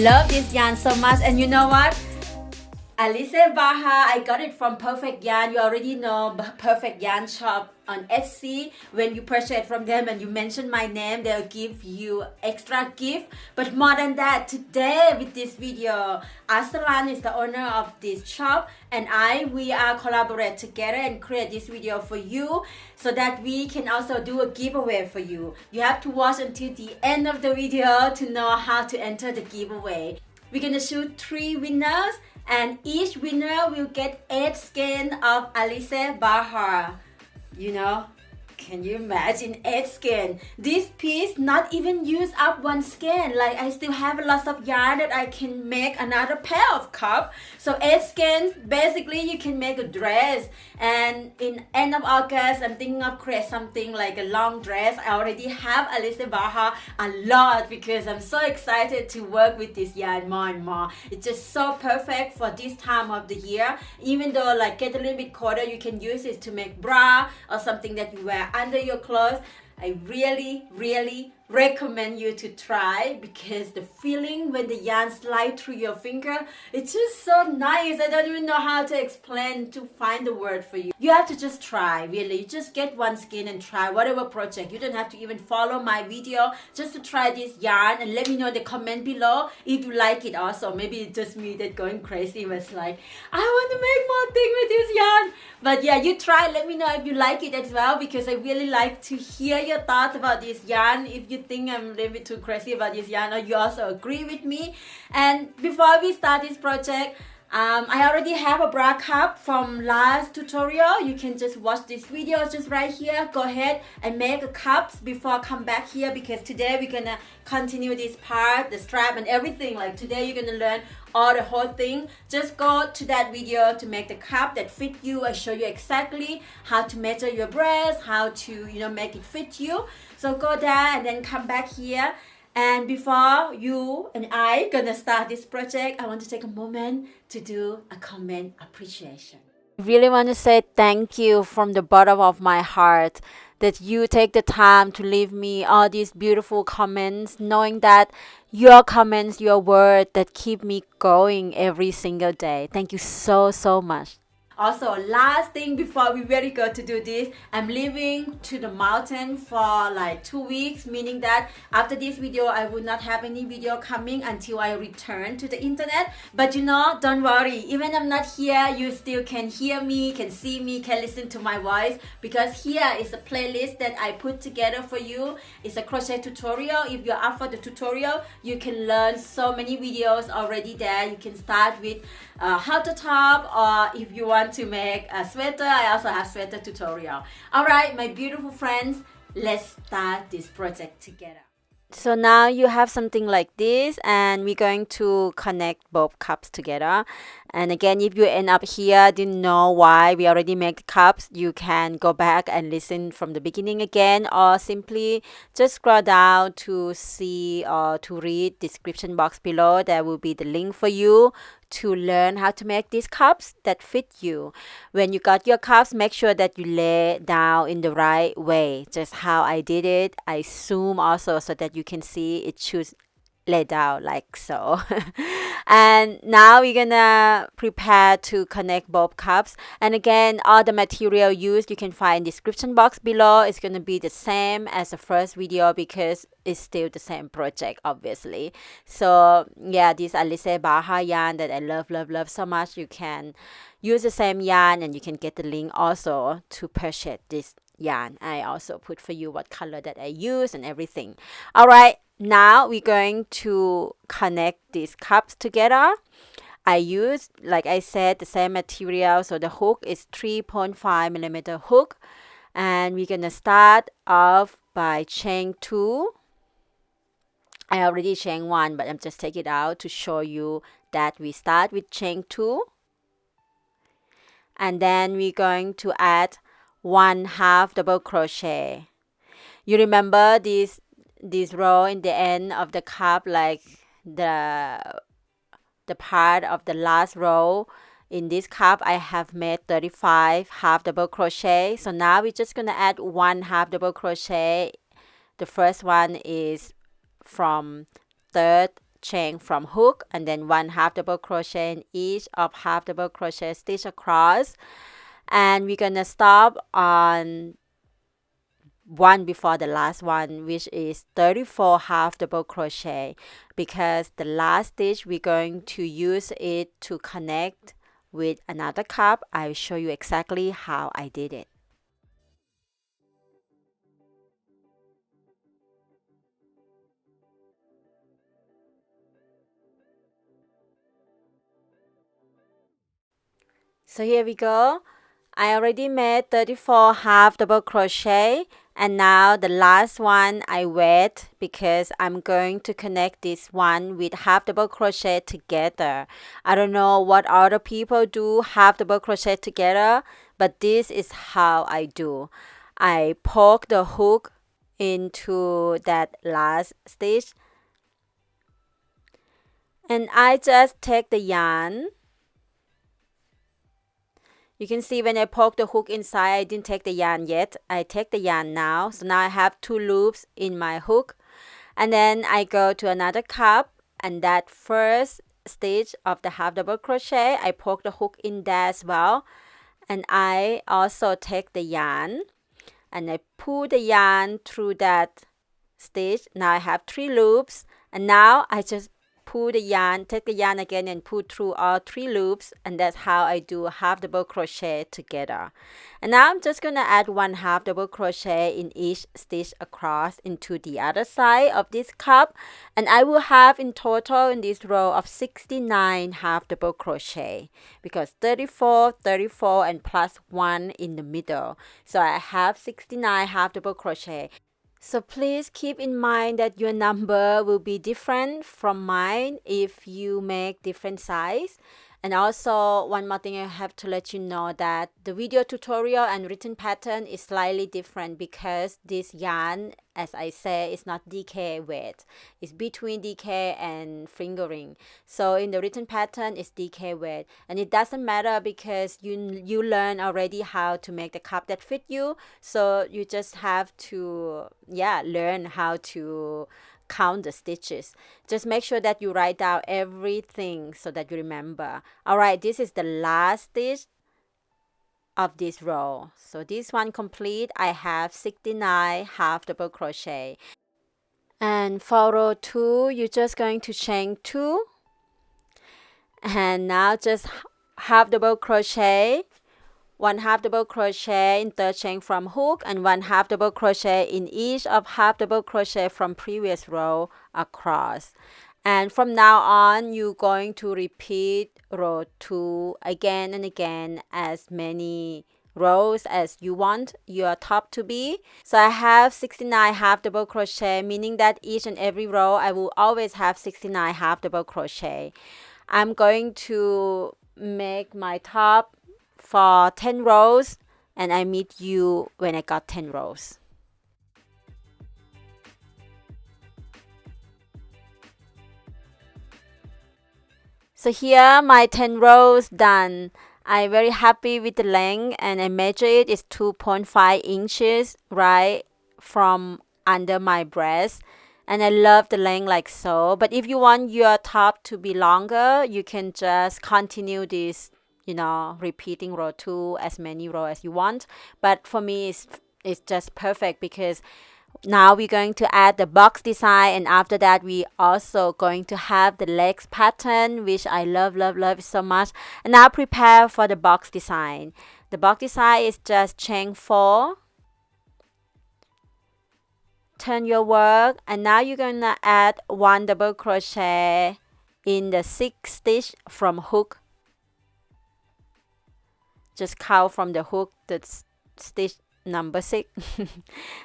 love this yarn so much. And you know what? Alice Baha, I got it from Perfect Yarn. You already know Perfect Yarn shop on Etsy. When you purchase from them and you mention my name, they'll give you extra gift. But more than that, today with this video, Arsalan is the owner of this shop, and we are collaborate together and create this video for you so that we can also do a giveaway for you. You have to watch until the end of the video to know how to enter the giveaway. We're gonna choose 3 winners, and each winner will get 8 skeins of Alice Baha. You know, can you imagine 8 skeins? This piece not even use up 1 skein. Like, I still have lots of yarn that I can make another pair of cups. So 8 skeins, basically you can make a dress. And in end of August, I'm thinking of create something like a long dress. I already have Alice Baha a lot because I'm so excited to work with this yarn more and more. It's just so perfect for this time of the year. Even though like get a little bit colder, you can use it to make bra or something that you wear under your clothes. I really recommend you to try, because the feeling when the yarn slide through your finger, it's just so nice. I don't even know how to explain, to find the word for you. You have to just try, really. You just get 1 skein and try whatever project. You don't have to even follow my video, just to try this yarn, and let me know in the comment below if you like it also. Maybe it's just me that going crazy was like, I want to make more things with this yarn. But yeah, you try, let me know if you like it as well, because I really like to hear your thoughts about this yarn. If you think I'm a little bit too crazy about this yarn, or you also agree with me. And before we start this project, I already have a bra cup from last tutorial. You can just watch this video just right here. Go ahead and make a cups before I come back here, because today we're gonna continue this part, the strap and everything. Like today you're gonna learn all the whole thing. Just go to that video to make the cup that fit you. I show you exactly how to measure your breast, how to, you know, make it fit you. So go there and then come back here. And before you and I gonna start this project, I want to take a moment to do a comment appreciation. I really want to say thank you from the bottom of my heart that you take the time to leave me all these beautiful comments, knowing that your comments, your word that keep me going every single day. Thank you so much. Also, last thing before we really go to do this, I'm leaving to the mountain for like 2 weeks, meaning that after this video, I will not have any video coming until I return to the internet. But you know, don't worry, even I'm not here, you still can hear me, can see me, can listen to my voice, because here is a playlist that I put together for you. It's a crochet tutorial. If you're up for the tutorial, you can learn so many videos already there. You can start with how to top, or if you want to make a sweater, I also have sweater tutorial. Alright, my beautiful friends, let's start this project together. So now you have something like this, and we're going to connect both cups together. And again, if you end up here, didn't know why we already make the cups, you can go back and listen from the beginning again, or simply just scroll down to see or to read description box below. There will be the link for you to learn how to make these cups that fit you. When you got your cups, make sure that you lay down in the right way, just how I did it. I zoom also so that you can see it should lay down like so. And now we're gonna prepare to connect both cups. And again, all the material used you can find in description box below. It's gonna be the same as the first video because it's still the same project, obviously. So yeah, this Alice Baha yarn that I love so much. You can use the same yarn, and you can get the link also to purchase this yarn. I also put for you what color that I use and everything. All right, now we're going to connect these cups together. I use, like I said, the same material. So the hook is 3.5 millimeter hook, and we're gonna start off by chain 2. I already chain 1, but I'm just taking it out to show you that we start with chain 2, and then we're going to add 1/2 double crochet. You remember this row in the end of the cup, like the part of the last row in this cup, I have made 35 half double crochet. So now we're just gonna add 1/2 double crochet. The first one is from third chain from hook, and then 1 half double crochet in each of half double crochet stitch across, and we're gonna stop on one before the last one, which is 34 half double crochet, because the last stitch we're going to use it to connect with another cup. I'll show you exactly how I did it. So here we go. I already made 34 half double crochet, and now the last one I wait because I'm going to connect this one with half double crochet together. I don't know what other people do half double crochet together, but this is how I do. I poke the hook into that last stitch, and I just take the yarn. You can see when I poke the hook inside, I didn't take the yarn yet. I take the yarn now. So now I have 2 loops in my hook. And then I go to another cup, and that first stitch of the half double crochet, I poke the hook in there as well. And I also take the yarn and I pull the yarn through that stitch. Now I have 3 loops, and now I just pull the yarn, take the yarn again and pull through all 3 loops, and that's how I do half double crochet together. And now I'm just gonna add 1 half double crochet in each stitch across into the other side of this cup, and I will have in total in this row of 69 half double crochet, because 34, 34 and plus 1 in the middle, so I have 69 half double crochet. So please keep in mind that your number will be different from mine if you make different size. And also, one more thing I have to let you know that the video tutorial and written pattern is slightly different because this yarn, as I say, is not DK weight. It's between DK and fingering. So in the written pattern, it's DK weight. And it doesn't matter because you learn already how to make the cup that fit you. So you just have to, learn how to count the stitches. Just make sure that you write down everything so that you remember. All right, this is the last stitch of this row. So this one complete, I have 69 half double crochet. And for row 2, you're just going to chain 2, and now just half double crochet, 1 half double crochet in third chain from hook, and 1 half double crochet in each of half double crochet from previous row across. And from now on, you're going to repeat row 2 again and again, as many rows as you want your top to be. So I have 69 half double crochet, meaning that each and every row I will always have 69 half double crochet. I'm going to make my top for 10 rows, and I meet you when I got 10 rows. So here my 10 rows done. I'm very happy with the length, and I measure it is 2.5 inches right from under my breast, and I love the length like so. But if you want your top to be longer, you can just continue this, repeating row 2 as many rows as you want. But for me, it's just perfect because now we're going to add the box design, and after that we also going to have the legs pattern, which I love so much. And now prepare for the box design. The box design is just chain 4, turn your work, and now you're gonna add 1 double crochet in the 6th stitch from hook. Just count from the hook the stitch number 6.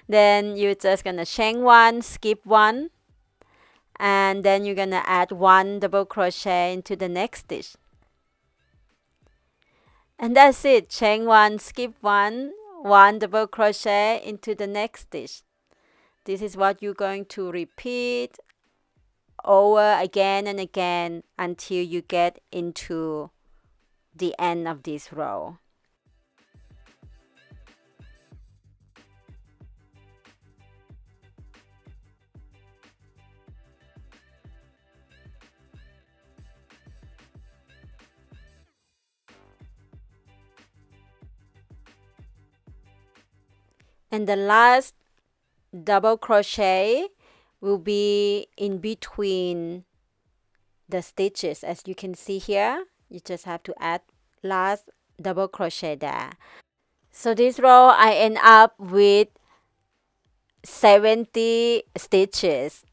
Then you're just gonna chain 1, skip 1, and then you're gonna add 1 double crochet into the next stitch, and that's it. Chain 1, skip 1, 1 double crochet into the next stitch. This is what you're going to repeat over again and again until you get into the end of this row. And the last double crochet will be in between the stitches. As you can see here, you just have to add last double crochet there. So this row I end up with 70 stitches,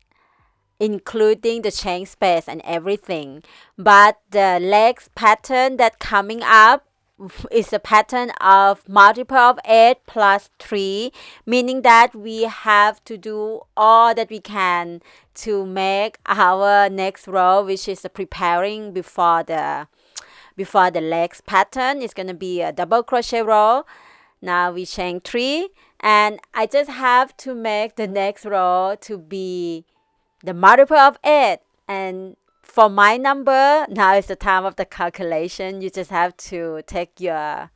including the chain space and everything. But the legs pattern that coming up is a pattern of multiple of 8 plus 3, meaning that we have to do all that we can to make our next row, which is preparing before the legs pattern. It's going to be a double crochet row. Now we chain 3, and I just have to make the next row to be the multiple of 8. And for my number, now is the time of the calculation. You just have to take your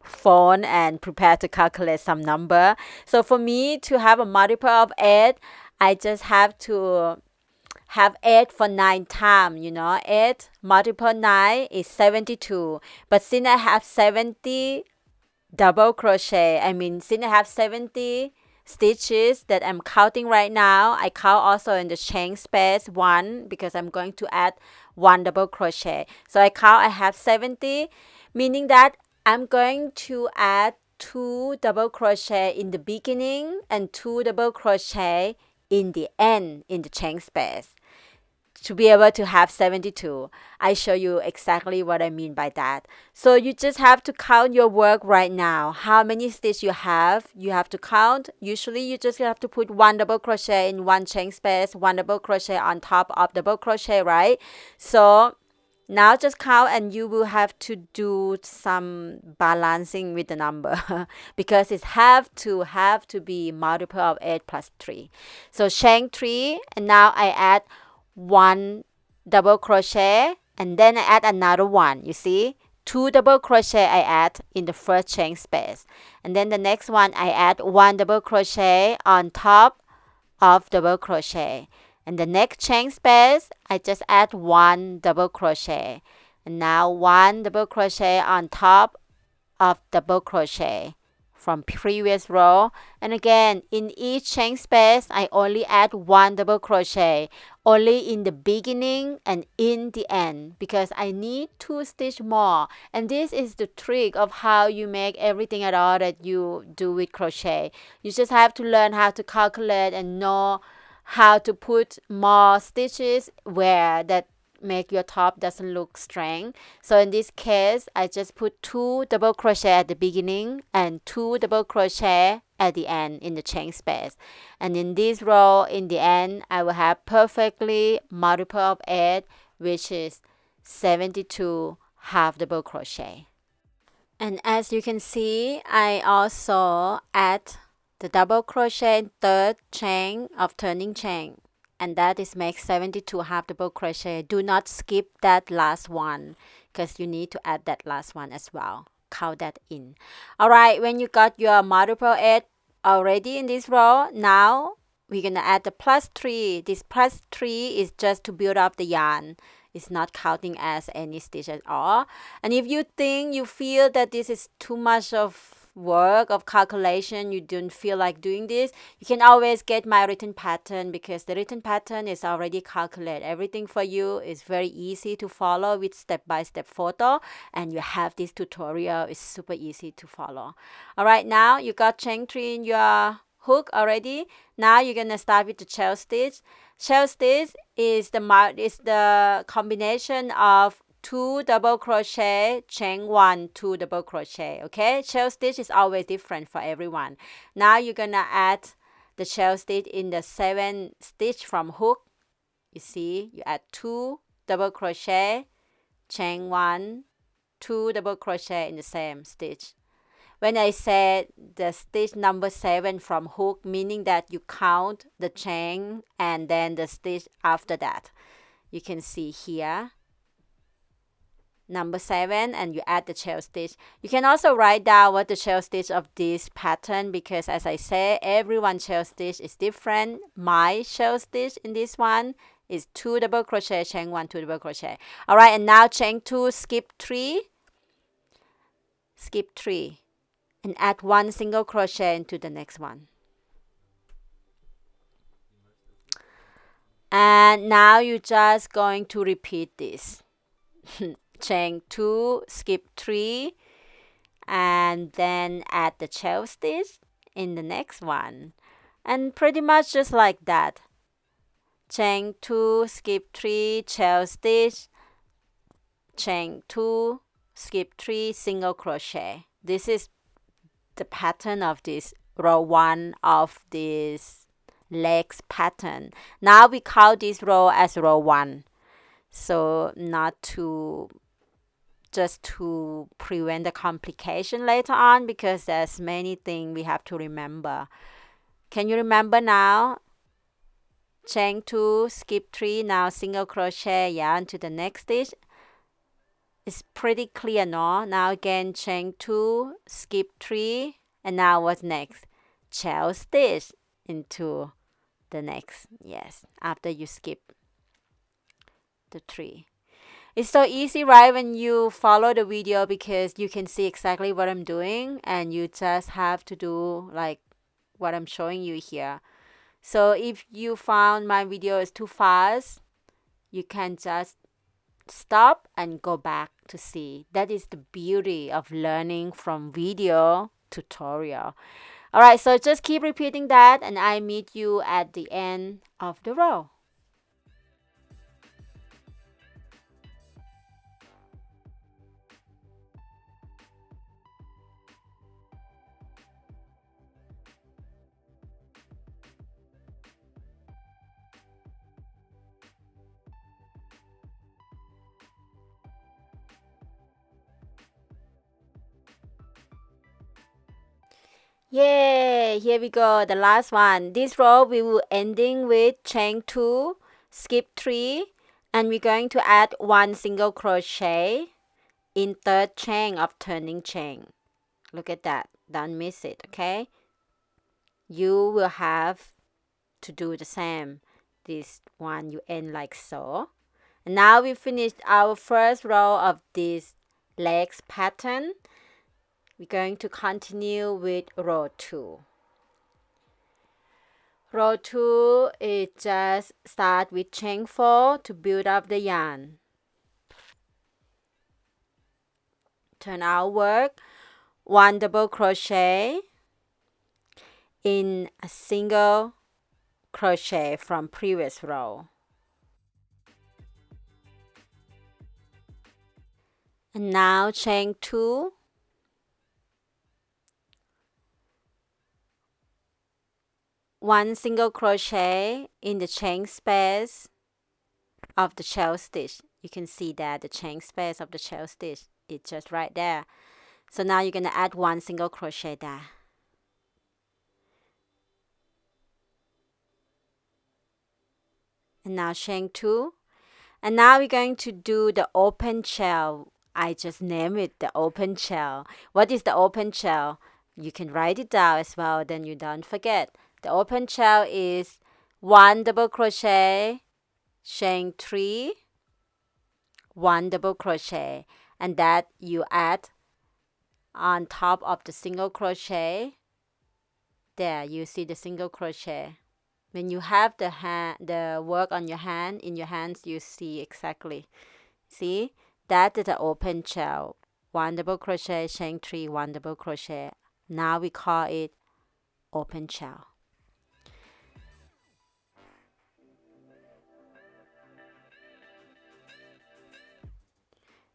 phone and prepare to calculate some number. So for me to have a multiple of 8, I just have to have 8 for 9 times. 8 multiple 9 is 72. But since I have 70 double crochet, since I have 70 stitches that I'm counting right now, I count also in the chain space 1 because I'm going to add 1 double crochet. So I have 70, meaning that I'm going to add 2 double crochet in the beginning and 2 double crochet in the end in the chain space to be able to have 72. I show you exactly what I mean by that. So you just have to count your work right now. How many stitches you have to count. Usually you just have to put 1 double crochet in 1 chain space, 1 double crochet on top of double crochet, right? So now just count, and you will have to do some balancing with the number because it have to be multiple of 8 plus 3. So chain 3, and now I add 1 double crochet, and then I add another one. You see, 2 double crochet I add in the first chain space, and then the next one I add 1 double crochet on top of double crochet, and the next chain space I just add 1 double crochet, and now 1 double crochet on top of double crochet from previous row. And again, in each chain space I only add 1 double crochet, only in the beginning and in the end, because I need to stitch more. And this is the trick of how you make everything at all that you do with crochet. You just have to learn how to calculate and know how to put more stitches where that make your top doesn't look strange. So in this case, I just put 2 double crochet at the beginning and 2 double crochet at the end in the chain space. And in this row, in the end, I will have perfectly multiple of 8, which is 72 half double crochet. And as you can see, I also add the double crochet in third chain of turning chain, and that is make 72 half double crochet. Do not skip that last one because you need to add that last one as well. Count that in. All right, when you got your multiple 8 already in this row, now we're gonna add the plus 3. This plus 3 is just to build up the yarn. It's not counting as any stitch at all. And if you feel that this is too much of work of calculation, you don't feel like doing this, you can always get my written pattern, because the written pattern is already calculated. Everything for you is very easy to follow with step-by-step photo, and you have this tutorial. It's super easy to follow. All right, now you got chain 3 in your hook already. Now you're gonna start with the shell stitch. Shell stitch is the combination of 2 double crochet, chain 1, 2 double crochet. Okay, shell stitch is always different for everyone. Now you're gonna add the shell stitch in the 7 stitch from hook. You see, you add 2 double crochet, chain 1, 2 double crochet in the same stitch. When I said the stitch number 7 from hook, meaning that you count the chain and then the stitch after that. You can see here, number 7, and you add the shell stitch. You can also write down what the shell stitch of this pattern, because as I say, everyone's shell stitch is different. My shell stitch in this one is 2 double crochet, chain 1, 2 double crochet. All right, and now chain 2, skip 3, and add 1 single crochet into the next one. And now you're just going to repeat this. Chain 2, skip 3, and then add the tail stitch in the next one, and pretty much just like that. Chain 2, skip 3, tail stitch, chain 2, skip 3, single crochet. This is the pattern of this row 1 of this legs pattern. Now we call this row as row 1, so not to just to prevent the complication later on, because there's many things we have to remember. Can you remember now? Chain 2, skip 3, now single crochet yarn to the next stitch. It's pretty clear, no? Now again, chain 2, skip 3, and now what's next? Tail stitch into the next. Yes, after you skip the 3. It's so easy, right, when you follow the video, because you can see exactly what I'm doing, and you just have to do like what I'm showing you here. So if you found my video is too fast, you can just stop and go back to see. That is the beauty of learning from video tutorial. Alright, so just keep repeating that, and I meet you at the end of the row. Yay! Here we go, the last one. This row we will ending with chain 2, skip 3, and we're going to add 1 single crochet in third chain of turning chain. Look at that. Don't miss it, okay? You will have to do the same. This one you end like so. And now we finished our first row of this legs pattern. We're going to continue with row 2. Row 2 is just start with chain 4 to build up the yarn. Turn our work, 1 double crochet in a single crochet from previous row. And now chain 2, 1 single crochet in the chain space of the shell stitch. You can see that the chain space of the shell stitch is just right there. So now you're going to add 1 single crochet there. And now chain 2. And now we're going to do the open shell. I just named it the open shell. What is the open shell? You can write it down as well, then you don't forget. The open shell is 1 double crochet, chain 3, 1 double crochet, and that you add on top of the single crochet. There, you see the single crochet. When you have the work on your hand, in your hands, you see exactly. See, that is the open shell. 1 double crochet, chain 3, 1 double crochet. Now we call it open shell.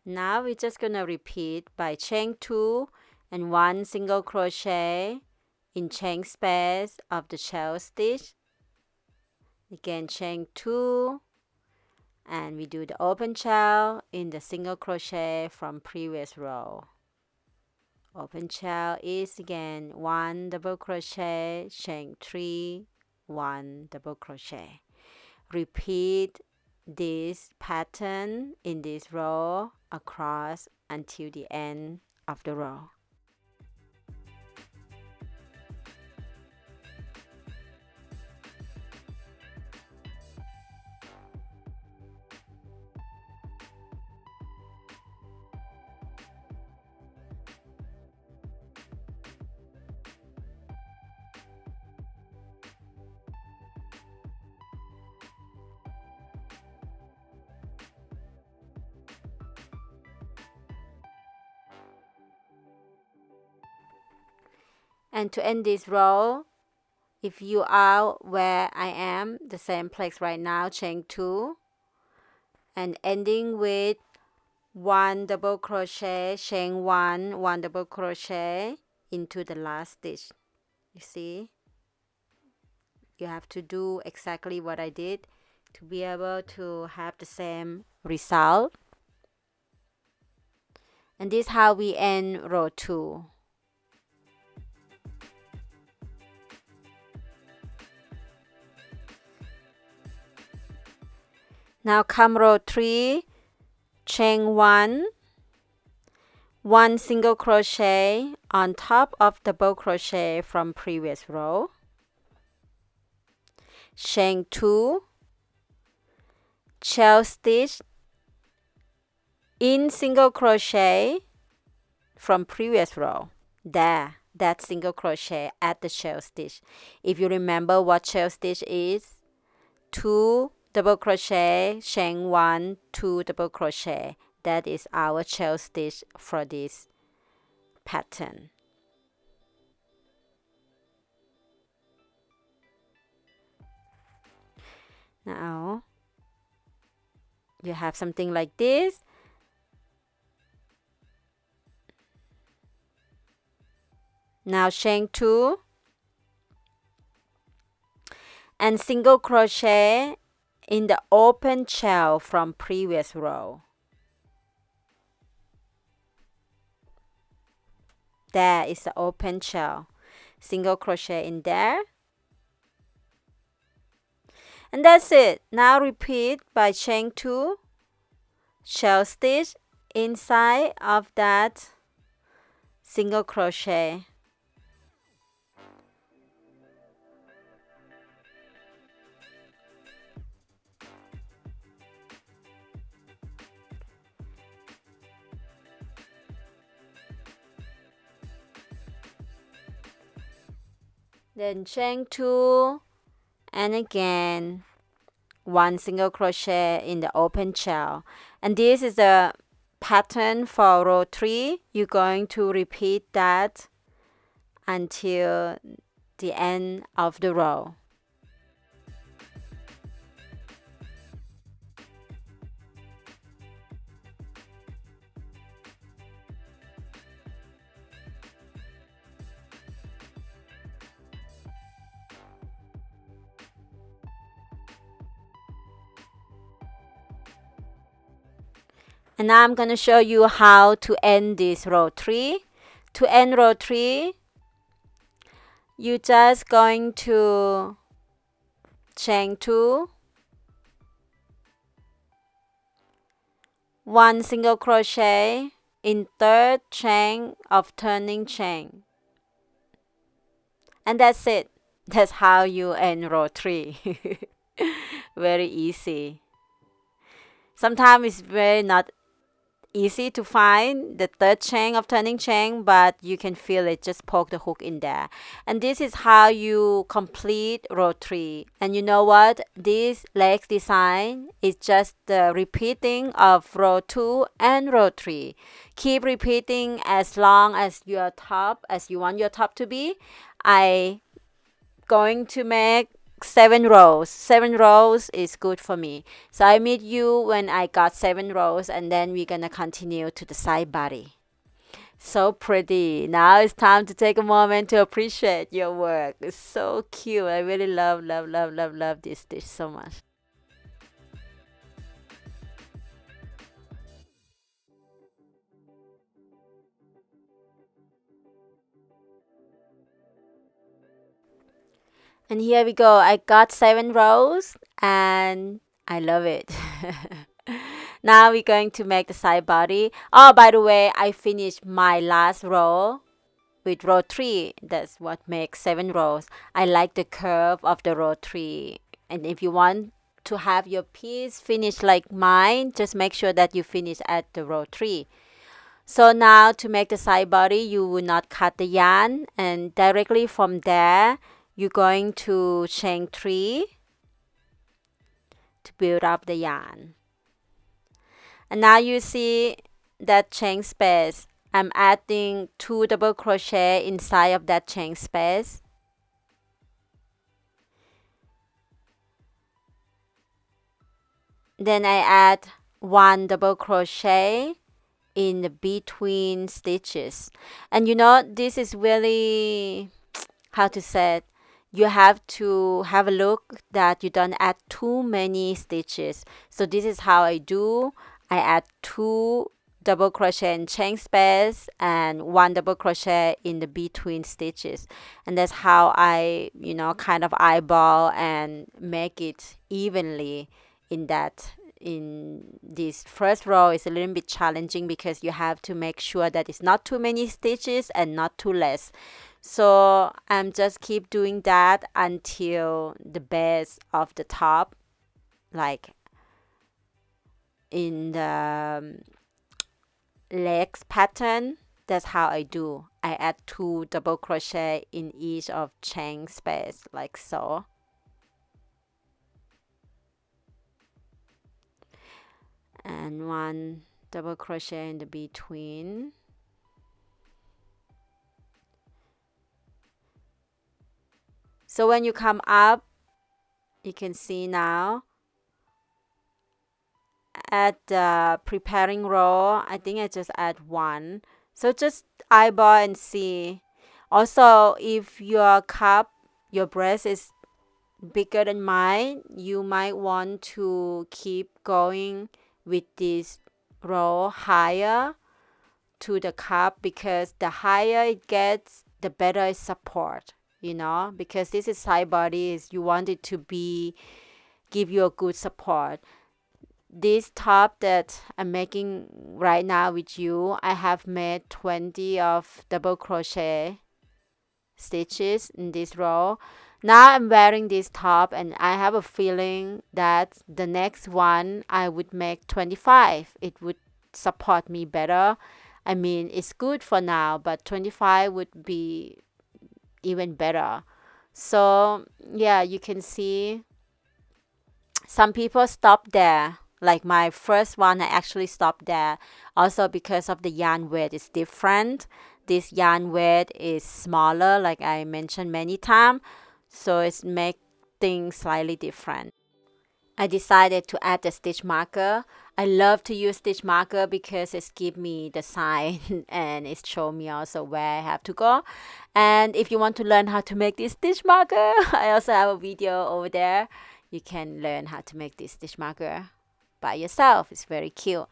Now we're just gonna repeat by chain 2 and 1 single crochet in chain space of the shell stitch. Again, chain 2, and we do the open shell in the single crochet from previous row. Open shell is again 1 double crochet, chain 3, 1 double crochet. Repeat this pattern in this row across until the end of the row. And to end this row, if you are where I am, the same place right now, chain 2 and ending with 1 double crochet, chain 1, 1 double crochet into the last stitch. You see, you have to do exactly what I did to be able to have the same result. And this is how we end row 2. Now come row 3, chain 1, 1 single crochet on top of double crochet from previous row, chain 2, shell stitch in single crochet from previous row. There, that single crochet at the shell stitch. If you remember what shell stitch is, 2 double crochet, chain 1, 2 double crochet. That is our shell stitch for this pattern. Now you have something like this. Now chain 2 and single crochet in the open shell from previous row. There is the open shell. Single crochet in there. And that's it. Now repeat by chain 2, shell stitch inside of that single crochet. Then chain 2 and again 1 single crochet in the open shell. And this is the pattern for row 3. You're going to repeat that until the end of the row. And now I'm going to show you how to end this row 3. To end row 3, you're just going to chain 2, 1 single crochet in third chain of turning chain. And that's it. That's how you end row 3. Very easy. Sometimes it's very not easy to find the third chain of turning chain, but you can feel it. Just poke the hook in there. And this is how you complete row 3. And you know what? This leg design is just the repeating of row 2 and row 3. Keep repeating as long as your top, as you want your top to be. I going to make 7 rows. 7 rows is good for me. So I meet you when I got 7 rows, and then we're gonna continue to the side body. So pretty. Now it's time to take a moment to appreciate your work. It's so cute. I really love this stitch so much. And here we go. I got 7 rows and I love it. Now we're going to make the side body. Oh, by the way, I finished my last row with row 3. That's what makes 7 rows. I like the curve of the row 3. And if you want to have your piece finished like mine, just make sure that you finish at the row 3. So now to make the side body, you will not cut the yarn, and directly from there, you're going to chain 3 to build up the yarn. And now you see that chain space. I'm adding 2 double crochet inside of that chain space. Then I add 1 double crochet in the between stitches. And you know, this is really, how to say it, you have to have a look that you don't add too many stitches. So this is how I do. I add 2 double crochet in chain space and 1 double crochet in the between stitches, and that's how I, you know, kind of eyeball and make it evenly in that. In this first row is a little bit challenging because you have to make sure that it's not too many stitches and not too less. So I'm just keep doing that until the base of the top, like in the legs pattern. That's how I do. I add 2 double crochet in each of chain space, like so. And 1 double crochet in the between. So when you come up, you can see now at the preparing row, I think I just add 1. So just eyeball and see. Also, if your cup, your breast is bigger than mine, you might want to keep going with this row higher to the cup, because the higher it gets, the better it support, you know, because this is side bodies, you want it to be give you a good support. This top that I'm making right now with you, I have made 20 of double crochet stitches in this row. Now I'm wearing this top and I have a feeling that the next one I would make 25. It would support me better. I mean, it's good for now, but 25 would be even better. So yeah, you can see some people stop there. Like my first one, I actually stopped there. Also because of the yarn weight is different. This yarn weight is smaller, like I mentioned many times. So it's make things slightly different. I decided to add the stitch marker. I love to use stitch marker because it gives me the sign and it shows me also where I have to go. And if you want to learn how to make this stitch marker, I also have a video over there. You can learn how to make this stitch marker by yourself. It's very cute.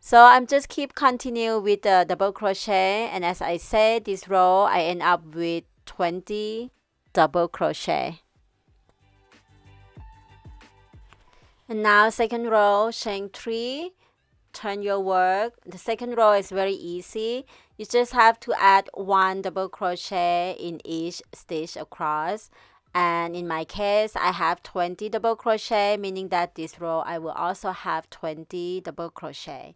So I'm just keep continue with the double crochet, and as I said, this row I end up with 20 double crochet. And now second row, chain 3, turn your work. The second row is very easy. You just have to add 1 double crochet in each stitch across. And in my case, I have 20 double crochet, meaning that this row I will also have 20 double crochet.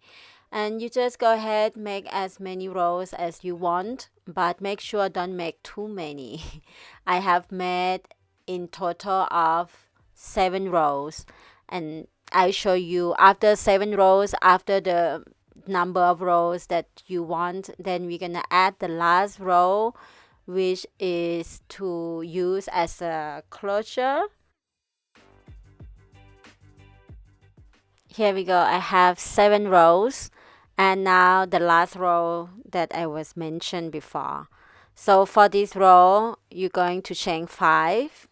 And you just go ahead, make as many rows as you want, but make sure don't make too many. I have made in total of 7 rows, and I show you after 7 rows, after the number of rows that you want, then we're gonna add the last row, which is to use as a closure. Here we go. I have 7 rows, and now the last row that I was mentioned before. So for this row, you're going to chain 5,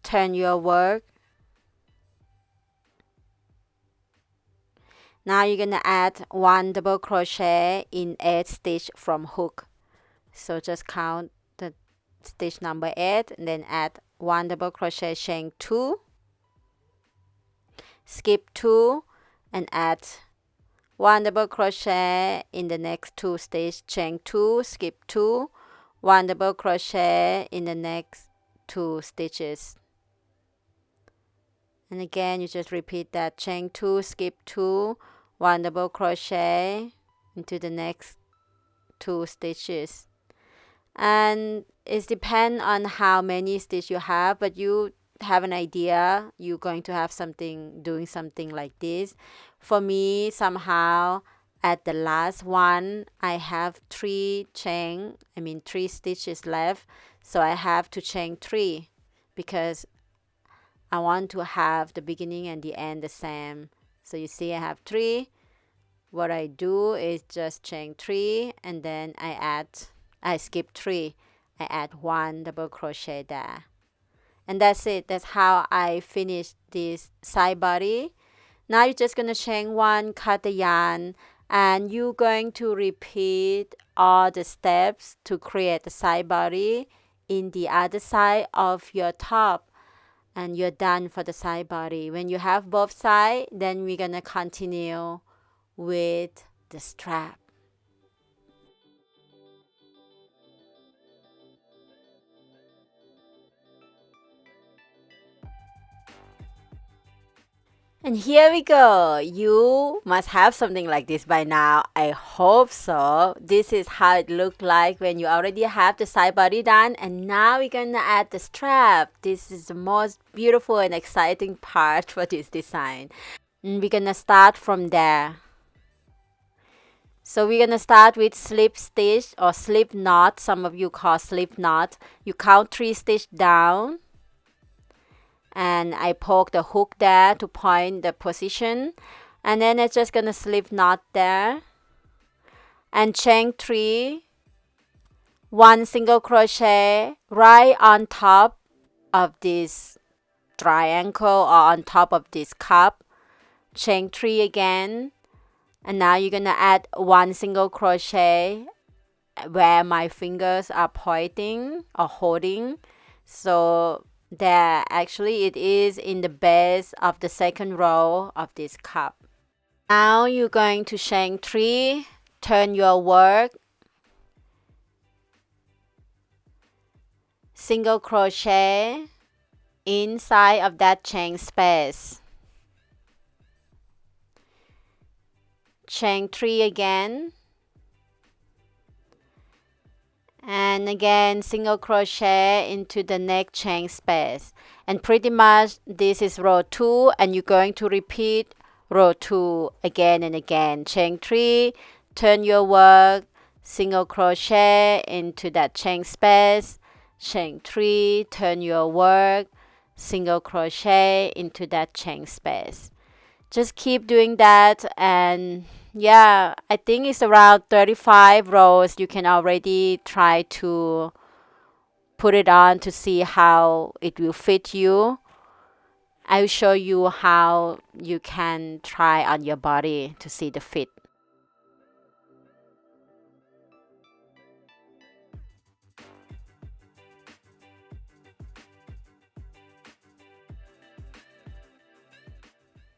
turn your work. Now you're gonna add 1 double crochet in 8 stitch from hook. So just count the stitch number 8 and then add 1 double crochet, chain 2, skip 2 and add 1 double crochet in the next 2 stitch, chain 2, skip 2, 1 double crochet in the next 2 stitches. And again, you just repeat that, chain 2, skip 2, 1 double crochet into the next 2 stitches. And it depends on how many stitches you have, but you have an idea you're going to have something doing something like this. For me, somehow at the last one, I have three stitches left. So I have to chain three because I want to have the beginning and the end the same. So you see I have three. What I do is just chain three and then I skip three. I add one double crochet there. And that's it. That's how I finish this side body. Now you're just going to chain one, cut the yarn, and you're going to repeat all the steps to create the side body in the other side of your top. And you're done for the side body. When you have both sides, then we're going to continue with the strap. And here we go. You must have something like this by now. I hope so. This is how it looked like when you already have the side body done. And now we're going to add the strap. This is the most beautiful and exciting part for this design. And we're going to start from there. So we're going to start with slip stitch or slip knot. Some of you call slip knot. You count 3 stitches down. And I poke the hook there to point the position. And then it's just going to slip knot there. And chain 3. 1 single crochet right on top of this triangle or on top of this cup. Chain 3 again. And now you're going to add 1 single crochet where my fingers are pointing or holding. So there, actually it is in the base of the second row of this cup. Now you're going to chain 3, turn your work, single crochet inside of that chain space. Chain 3 again. And again single crochet into the next chain space. And pretty much this is row 2 and you're going to repeat row 2 again and again. Chain 3, turn your work, single crochet into that chain space, chain 3, turn your work, single crochet into that chain space. Just keep doing that, and yeah, I think it's around 35 rows. You can already try to put it on to see how it will fit you. I'll show you how you can try on your body to see the fit.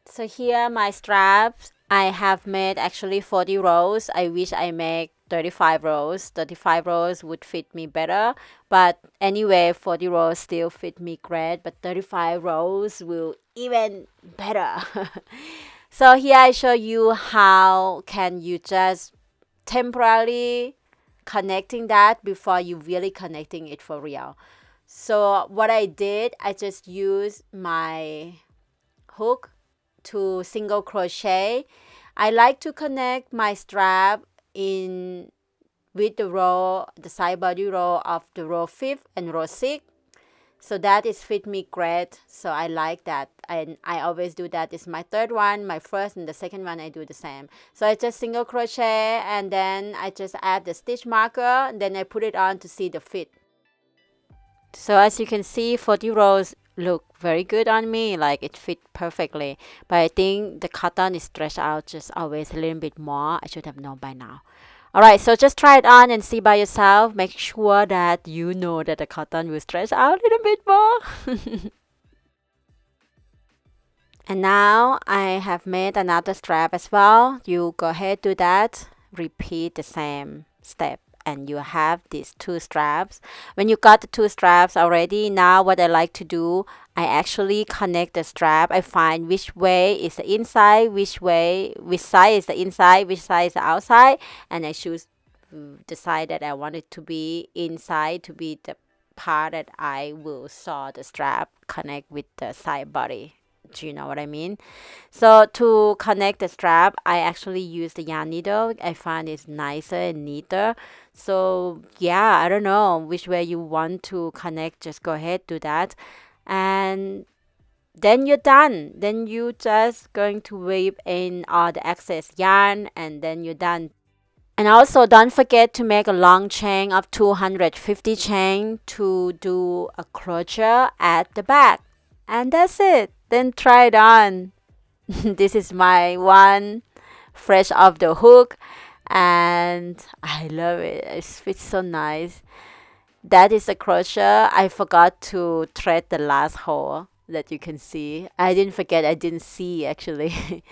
So here my straps. I have made actually 40 rows. I wish I make 35 rows. 35 rows would fit me better. But anyway, 40 rows still fit me great. But 35 rows will even better. So here I show you how can you just temporarily connecting that before you really connecting it for real. So what I did, I just used my hook to single crochet. I like to connect my strap in with the side body row of the row 5 and row 6. So that is fit me great. So I like that. And I always do that. It's my third one, my first and the second one I do the same. So I just single crochet and then I just add the stitch marker and then I put it on to see the fit. So as you can see, 40 rows look very good on me, like it fit perfectly. But I think the cotton is stretched out just always a little bit more. I should have known by now. Alright, so just try it on and see by yourself. Make sure that you know that the cotton will stretch out a little bit more. And now I have made another strap as well. You go ahead, do that. Repeat the same step. And you have these 2 straps. When you got the 2 straps already, now what I like to do, I actually connect the strap. I find which way is the inside, which side is the inside, which side is the outside, and I choose the side that I want it to be inside to be the part that I will sew the strap connect with the side body. Do you know what I mean? So to connect the strap, I actually use the yarn needle. I find it's nicer and neater. So yeah, I don't know which way you want to connect. Just go ahead, do that. And then you're done. Then you just going to weave in all the excess yarn and then you're done. And also don't forget to make a long chain of 250 chain to do a crochet at the back. And that's it. Then try it on. This is my one fresh off the hook and I love it. It fits so nice. That is a crochet. I forgot to thread the last hole that you can see. I didn't forget, I didn't see actually.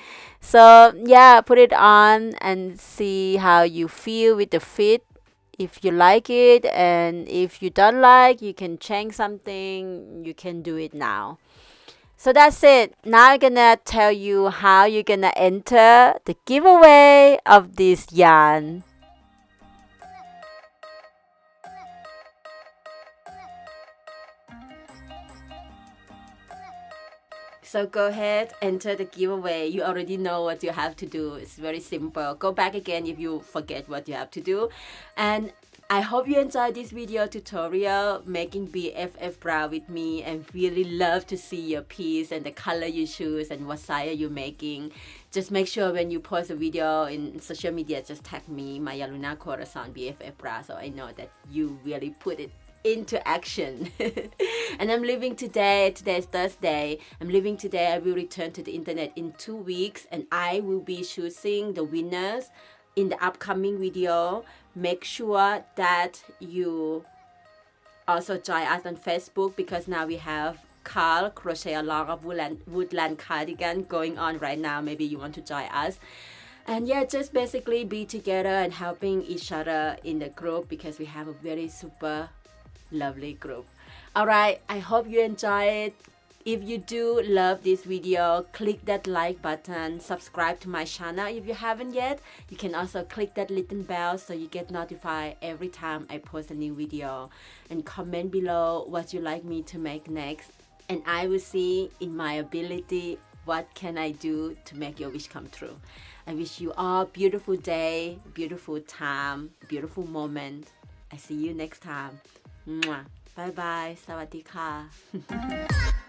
So yeah, put it on and see how you feel with the fit. If you like it and if you don't like, you can change something, you can do it now. So that's it. Now I'm gonna tell you how you're gonna enter the giveaway of this yarn. So go ahead, enter the giveaway. You already know what you have to do. It's very simple. Go back again if you forget what you have to do. And I hope you enjoyed this video tutorial making BFF bra with me and really love to see your piece and the color you choose and what size you're making. Just make sure when you post a video in social media, just tag me, Maya Luna Corazon BFF bra, so I know that you really put it into action. And I'm leaving today. Today is Thursday. I'm leaving today. I will return to the internet in 2 weeks and I will be choosing the winners in the upcoming video. Make sure that you also join us on Facebook because now we have Carl Crochet along of woodland cardigan going on right now. Maybe you want to join us. And yeah, just basically be together and helping each other in the group because we have a very super lovely group. All right, I hope you enjoy it. If you do love this video, click that like button, subscribe to my channel if you haven't yet. You can also click that little bell so you get notified every time I post a new video, and comment below what you like me to make next, and I will see in my ability what can I do to make your wish come true. I wish you all a beautiful day, beautiful time, beautiful moment. I see you next time. Mwah. Bye bye. สวัสดีค่ะ